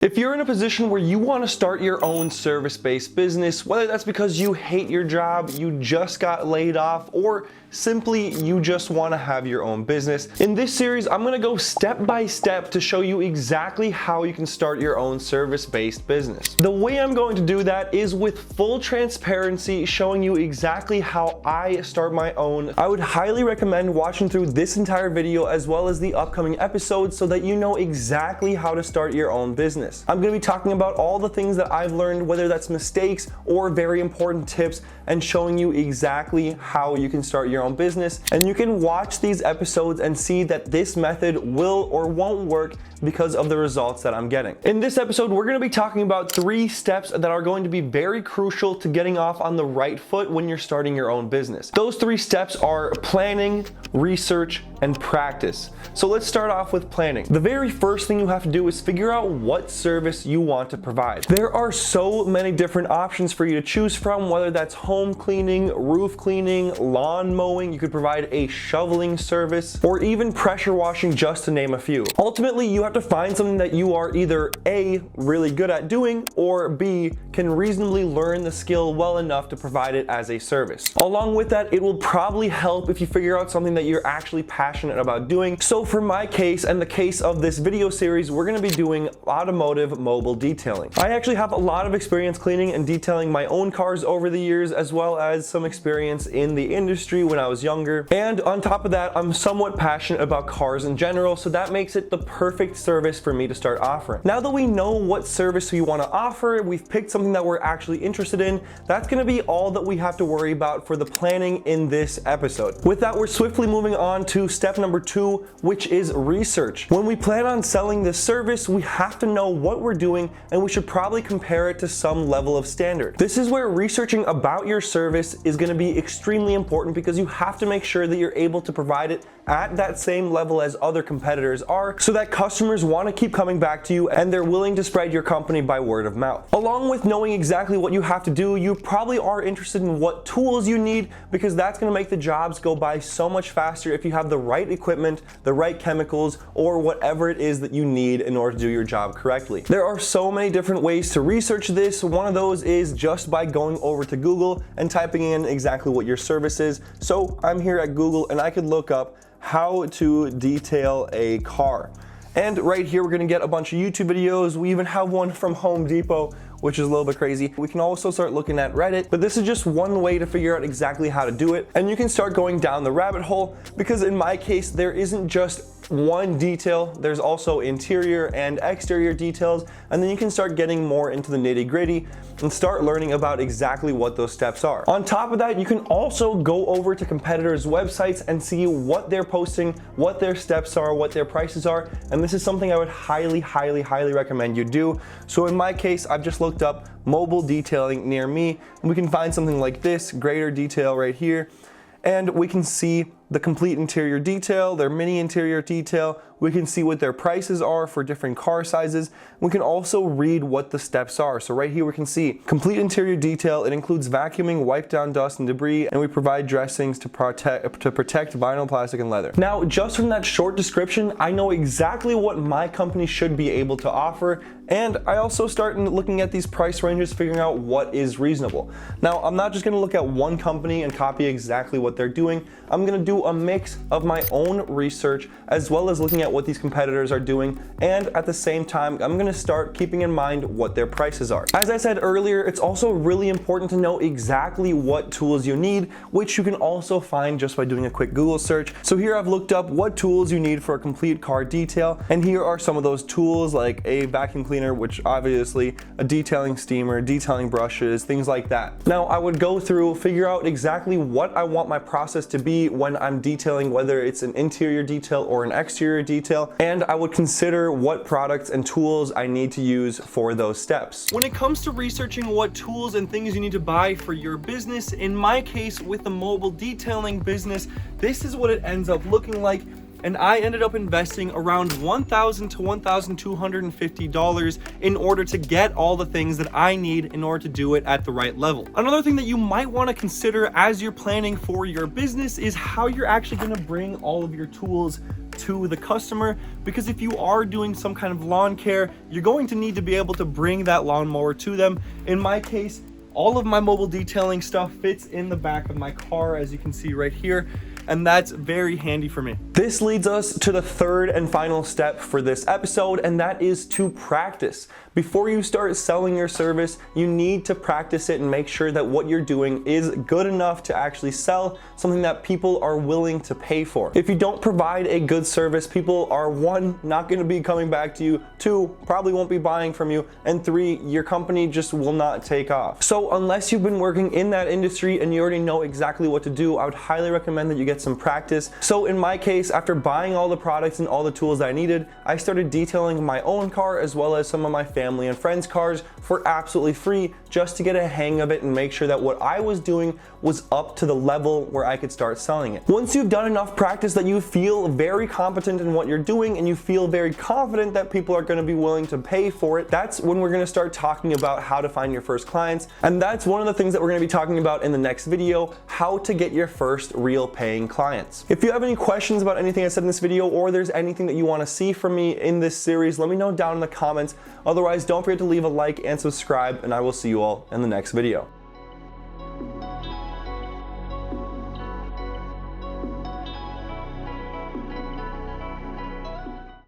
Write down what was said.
If you're in a position where you want to start your own service-based business, whether that's because you hate your job, you just got laid off, or simply you just want to have your own business, in this series I'm going to go step by step to show you exactly how you can start your own service-based business. The way I'm going to do that is with full transparency, showing you exactly how I start my own. I would highly recommend watching through this entire video as well as the upcoming episodes so that you know exactly how to start your own business. I'm going to be talking about all the things that I've learned, whether that's mistakes or very important tips, and showing you exactly how you can start your own business. And you can watch these episodes and see that this method will or won't work because of the results that I'm getting. In this episode, we're going to be talking about 3 steps that are going to be very crucial to getting off on the right foot when you're starting your own business. Those 3 steps are planning, research, and practice. So let's start off with planning. The very first thing you have to do is figure out what service you want to provide. There are so many different options for you to choose from, whether that's home cleaning, roof cleaning, lawn mowing. You could provide a shoveling service, or even pressure washing, just to name a few. Ultimately, you have to find something that you are either A, really good at doing, or B, can reasonably learn the skill well enough to provide it as a service. Along with that, it will probably help if you figure out something that you're actually passionate about doing. So for my case and the case of this video series, we're going to be doing automotive mobile detailing. I actually have a lot of experience cleaning and detailing my own cars over the years, as well as some experience in the industry when I was younger. And on top of that, I'm somewhat passionate about cars in general, so that makes it the perfect service for me to start offering. Now that we know what service we want to offer, we've picked something that we're actually interested in, that's going to be all that we have to worry about for the planning in this episode. With that, we're swiftly moving on to step number 2, which is research. When we plan on selling this service, we have to know what we're doing, and we should probably compare it to some level of standard. This is where researching about your service is going to be extremely important, because you have to make sure that you're able to provide it at that same level as other competitors are, so that customers want to keep coming back to you and they're willing to spread your company by word of mouth. Along with knowing exactly what you have to do, you probably are interested in what tools you need, because that's going to make the jobs go by so much faster if you have the right equipment, the right chemicals, or whatever it is that you need in order to do your job correctly. There are so many different ways to research this. One of those is just by going over to Google and typing in exactly what your service is. So I'm here at Google and I could look up how to detail a car. And right here, we're gonna get a bunch of YouTube videos. We even have one from Home Depot, which is a little bit crazy. We can also start looking at Reddit, but this is just one way to figure out exactly how to do it. And you can start going down the rabbit hole, because in my case, there isn't just one detail, there's also interior and exterior details, and then you can start getting more into the nitty-gritty and start learning about exactly what those steps are. On top of that, you can also go over to competitors' websites and see what they're posting, what their steps are, what their prices are, and this is something I would highly recommend you do. So in my case, I've just looked up mobile detailing near me, and we can find something like this, greater detail right here, and we can see the complete interior detail, their mini interior detail. We can see what their prices are for different car sizes. We can also read what the steps are. So right here we can see complete interior detail. It includes vacuuming, wipe down dust and debris, and we provide dressings to protect vinyl, plastic, and leather. Now, just from that short description, I know exactly what my company should be able to offer, and I also start looking at these price ranges, figuring out what is reasonable. Now, I'm not just gonna look at one company and copy exactly what they're doing. I'm gonna do a mix of my own research as well as looking at what these competitors are doing, and at the same time I'm going to start keeping in mind what their prices are. As I said earlier, it's also really important to know exactly what tools you need, which you can also find just by doing a quick Google search. So here I've looked up what tools you need for a complete car detail, and here are some of those tools, like a vacuum cleaner, which obviously a detailing steamer, detailing brushes, things like that. Now I would go through, figure out exactly what I want my process to be when I'm detailing, whether it's an interior detail or an exterior detail, and I would consider what products and tools I need to use for those steps. When it comes to researching what tools and things you need to buy for your business, in my case with the mobile detailing business, this is what it ends up looking like. And I ended up investing around $1,000 to $1,250 in order to get all the things that I need in order to do it at the right level. Another thing that you might want to consider as you're planning for your business is how you're actually going to bring all of your tools to the customer, because if you are doing some kind of lawn care, you're going to need to be able to bring that lawnmower to them. In my case, all of my mobile detailing stuff fits in the back of my car, as you can see right here, and that's very handy for me. This leads us to the third and final step for this episode, and that is to practice. Before you start selling your service, you need to practice it and make sure that what you're doing is good enough to actually sell something that people are willing to pay for. If you don't provide a good service, people are, one, not going to be coming back to you, two, probably won't be buying from you, and three, your company just will not take off. So unless you've been working in that industry and you already know exactly what to do, I would highly recommend that you get some practice. So in my case, after buying all the products and all the tools that I needed, I started detailing my own car as well as some of my family and friends' cars for absolutely free, just to get a hang of it and make sure that what I was doing was up to the level where I could start selling it. Once you've done enough practice that you feel very competent in what you're doing and you feel very confident that people are going to be willing to pay for it, that's when we're going to start talking about how to find your first clients. And that's one of the things that we're going to be talking about in the next video, how to get your first real paying clients. If you have any questions about anything I said in this video, or there's anything that you want to see from me in this series, let me know down in the comments. Otherwise, don't forget to leave a like and subscribe, and I will see you all in the next video.